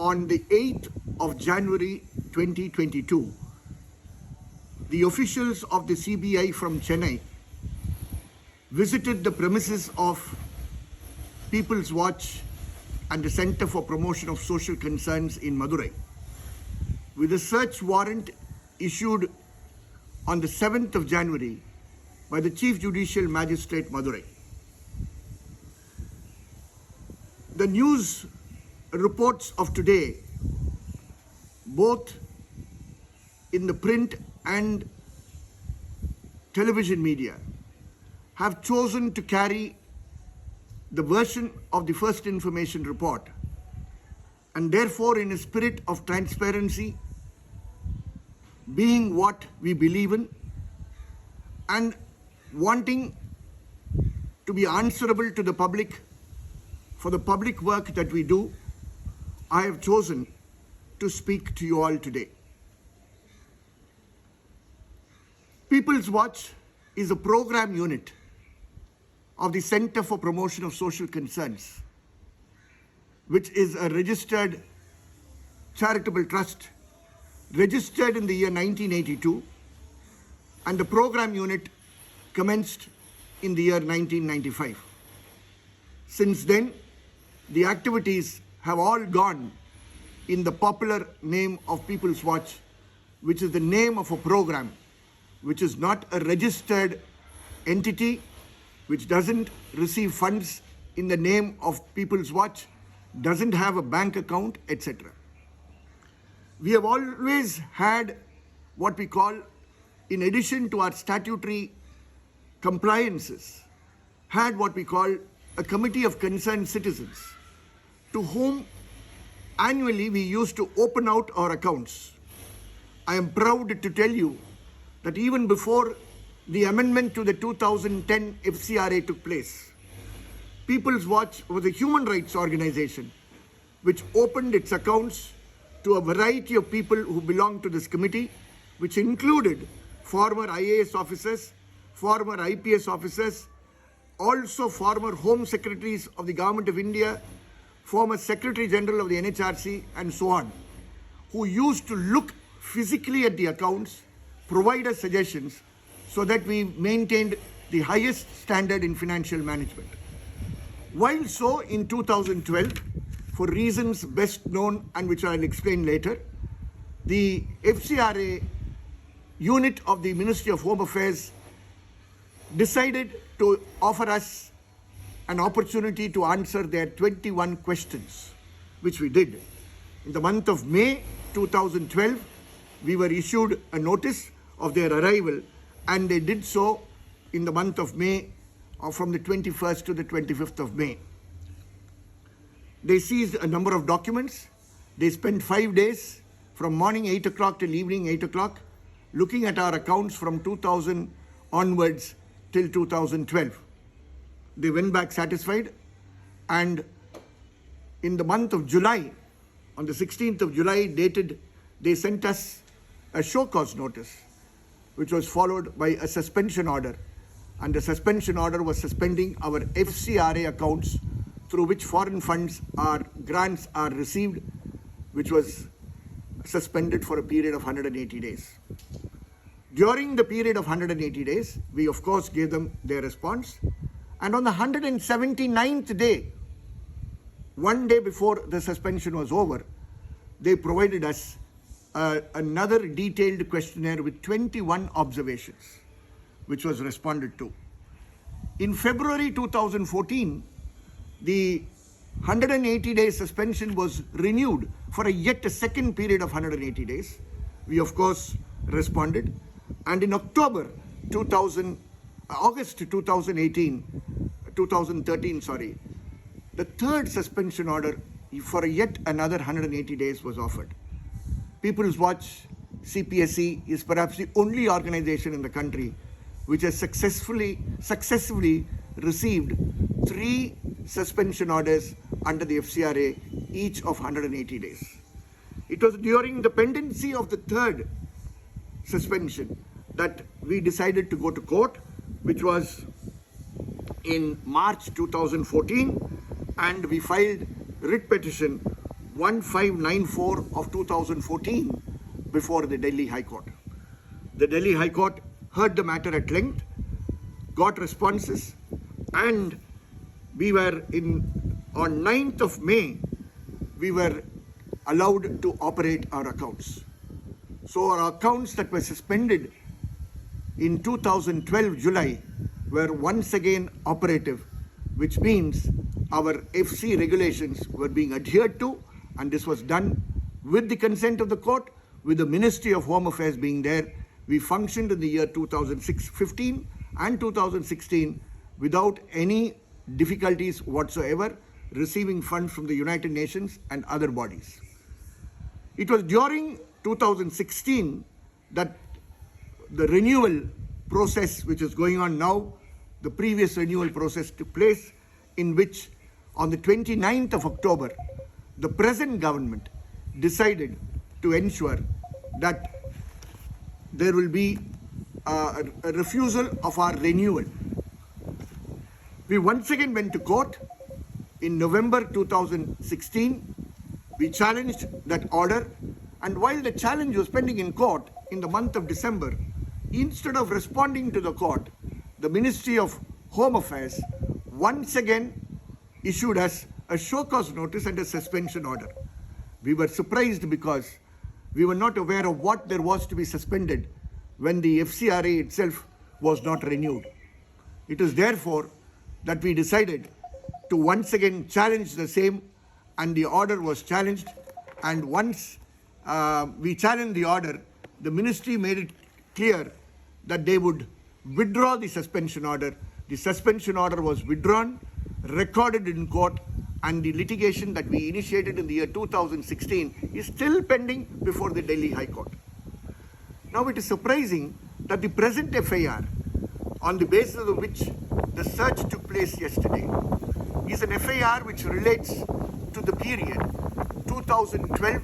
on the 8th of January 2022, the officials of the CBI from Chennai visited the premises of People's Watch and the Center for Promotion of Social Concerns in Madurai, with a search warrant issued on the 7th of January by the Chief Judicial Magistrate Madurai. The news reports of today, both in the print and television media, have chosen to carry the version of the first information report, and therefore, in a spirit of transparency, being what we believe in and wanting to be answerable to the public for the public work that we do, I have chosen to speak to you all today. People's Watch is a program unit of the Center for Promotion of Social Concerns, which is a registered charitable trust registered in the year 1982, and the program unit commenced in the year 1995. Since then, the activities have all gone in the popular name of People's Watch, which is the name of a program, which is not a registered entity, which doesn't receive funds in the name of People's Watch, doesn't have a bank account, etc. We have always had what we call, in addition to our statutory compliances, had what we call a committee of concerned citizens, to whom annually we used to open out our accounts. I am proud to tell you that even before the amendment to the 2010 FCRA took place, People's Watch was a human rights organization which opened its accounts to a variety of people who belonged to this committee, which included former IAS officers, former IPS officers, also former Home Secretaries of the Government of India, former Secretary General of the NHRC, and so on, who used to look physically at the accounts, provide us suggestions, so that we maintained the highest standard in financial management. While so, in 2012, for reasons best known and which I'll explain later, the FCRA unit of the Ministry of Home Affairs decided to offer us an opportunity to answer their 21 questions, which we did. In the month of May 2012, we were issued a notice of their arrival, and they did so in the month of May, from the 21st to the 25th of May. They seized a number of documents. They spent 5 days, from morning 8 o'clock till evening 8 o'clock, looking at our accounts from 2000 onwards till 2012. They went back satisfied, and in the month of July, on the 16th of July dated, they sent us a show cause notice, which was followed by a suspension order. And the suspension order was suspending our FCRA accounts through which foreign funds or grants are received, which was suspended for a period of 180 days. During the period of 180 days, we of course gave them their response. And on the 179th day, one day before the suspension was over, they provided us another detailed questionnaire with 21 observations, which was responded to. In February 2014, the 180-day suspension was renewed for yet a second period of 180 days. We, of course, responded. And in August 2013, the third suspension order for yet another 180 days was offered. People's Watch, CPSC, is perhaps the only organization in the country which has successfully received 3 suspension orders under the FCRA, each of 180 days. It was during the pendency of the third suspension that we decided to go to court, which was in March 2014, and we filed writ petition 1594 of 2014 before the Delhi High Court. The Delhi High Court heard the matter at length, got responses, and we were on 9th of May, we were allowed to operate our accounts. So our accounts that were suspended in 2012 July were once again operative, which means our FC regulations were being adhered to, and this was done with the consent of the court, with the Ministry of Home Affairs being there. We functioned in the year 2015 and 2016 without any difficulties whatsoever, receiving funds from the United Nations and other bodies. It was during 2016 that the renewal process, which is going on now, the previous renewal process took place, in which on the 29th of October, the present government decided to ensure that there will be a refusal of our renewal. We once again went to court in November 2016. We challenged that order, and while the challenge was pending in court in the month of December, instead of responding to the court, the Ministry of Home Affairs once again issued us a show cause notice and a suspension order. We were surprised because we were not aware of what there was to be suspended when the FCRA itself was not renewed. It is therefore that we decided to once again challenge the same, and the order was challenged. And once we challenged the order, the ministry made it clear that they would withdraw the suspension order. The suspension order was withdrawn, recorded in court, and the litigation that we initiated in the year 2016 is still pending before the Delhi High Court. Now it is surprising that the present FIR, on the basis of which the search took place yesterday, is an FIR which relates to the period 2012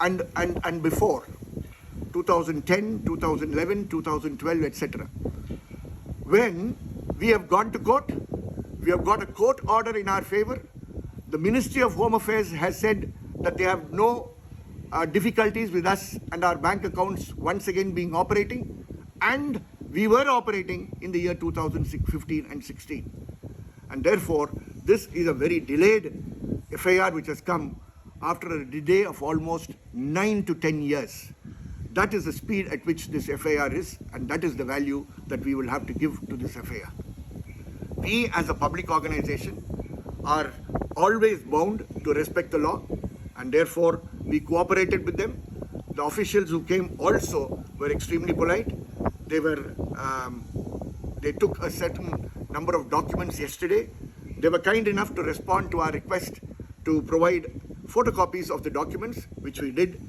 and before, 2010, 2011, 2012, etc. When we have gone to court, we have got a court order in our favor. The Ministry of Home Affairs has said that they have no difficulties with us and our bank accounts once again being operating, and we were operating in the year 2015 and 16. And therefore, this is a very delayed FIR which has come after a delay of almost 9 to 10 years. That is the speed at which this FIR is, and that is the value that we will have to give to this FIR. We as a public organization are always bound to respect the law, and therefore we cooperated with them. The officials who came also were extremely polite. They took a certain number of documents yesterday. They were kind enough to respond to our request to provide photocopies of the documents, which we did,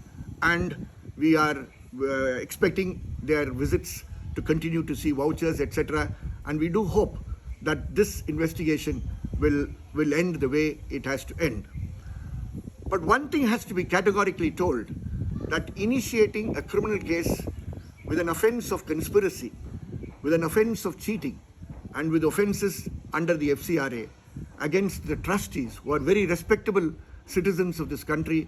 and we are expecting their visits to continue to see vouchers, etc. And we do hope that this investigation will end the way it has to end. But one thing has to be categorically told, that initiating a criminal case with an offense of conspiracy, with an offense of cheating, and with offenses under the FCRA against the trustees, who are very respectable citizens of this country,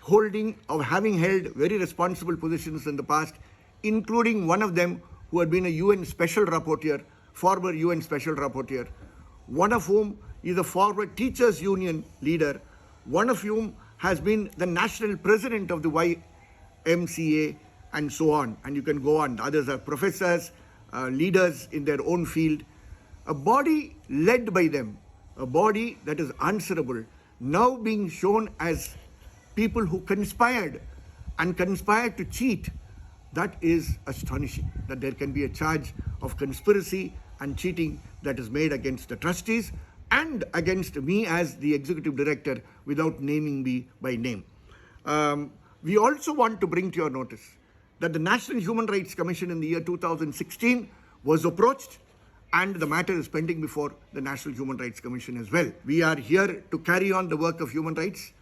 having held very responsible positions in the past, including one of them who had been a UN Special Rapporteur, former UN Special Rapporteur, one of whom is a former Teachers Union leader, one of whom has been the national president of the YMCA, and so on. And you can go on. Others are professors, leaders in their own field. A body led by them, a body that is answerable, now being shown as people who conspired to cheat. That is astonishing, that there can be a charge of conspiracy and cheating that is made against the trustees and against me as the executive director without naming me by name. We also want to bring to your notice that the National Human Rights Commission in the year 2016 was approached, and the matter is pending before the National Human Rights Commission as well. We are here to carry on the work of human rights.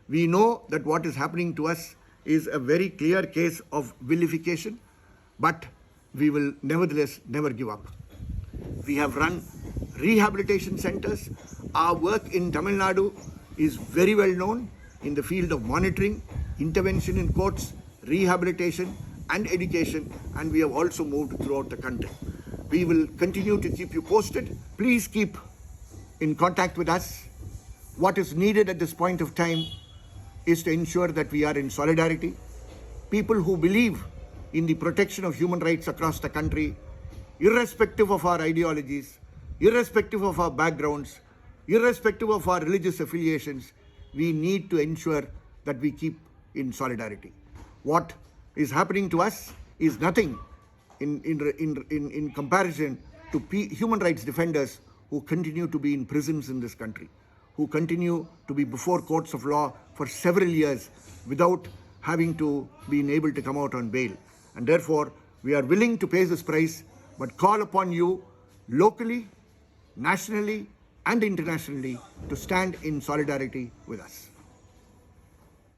We know that what is happening to us is a very clear case of vilification, but we will nevertheless never give up. We have run rehabilitation centers. Our work in Tamil Nadu is very well known in the field of monitoring, intervention in courts, rehabilitation and education, and we have also moved throughout the country. We will continue to keep you posted. Please keep in contact with us. What is needed at this point of time is to ensure that we are in solidarity. People who believe in the protection of human rights across the country, irrespective of our ideologies, irrespective of our backgrounds, irrespective of our religious affiliations, we need to ensure that we keep in solidarity. What is happening to us is nothing in comparison to human rights defenders who continue to be in prisons in this country, who continue to be before courts of law for several years without having to be able to come out on bail. And therefore, we are willing to pay this price, but call upon you locally, nationally, and internationally to stand in solidarity with us.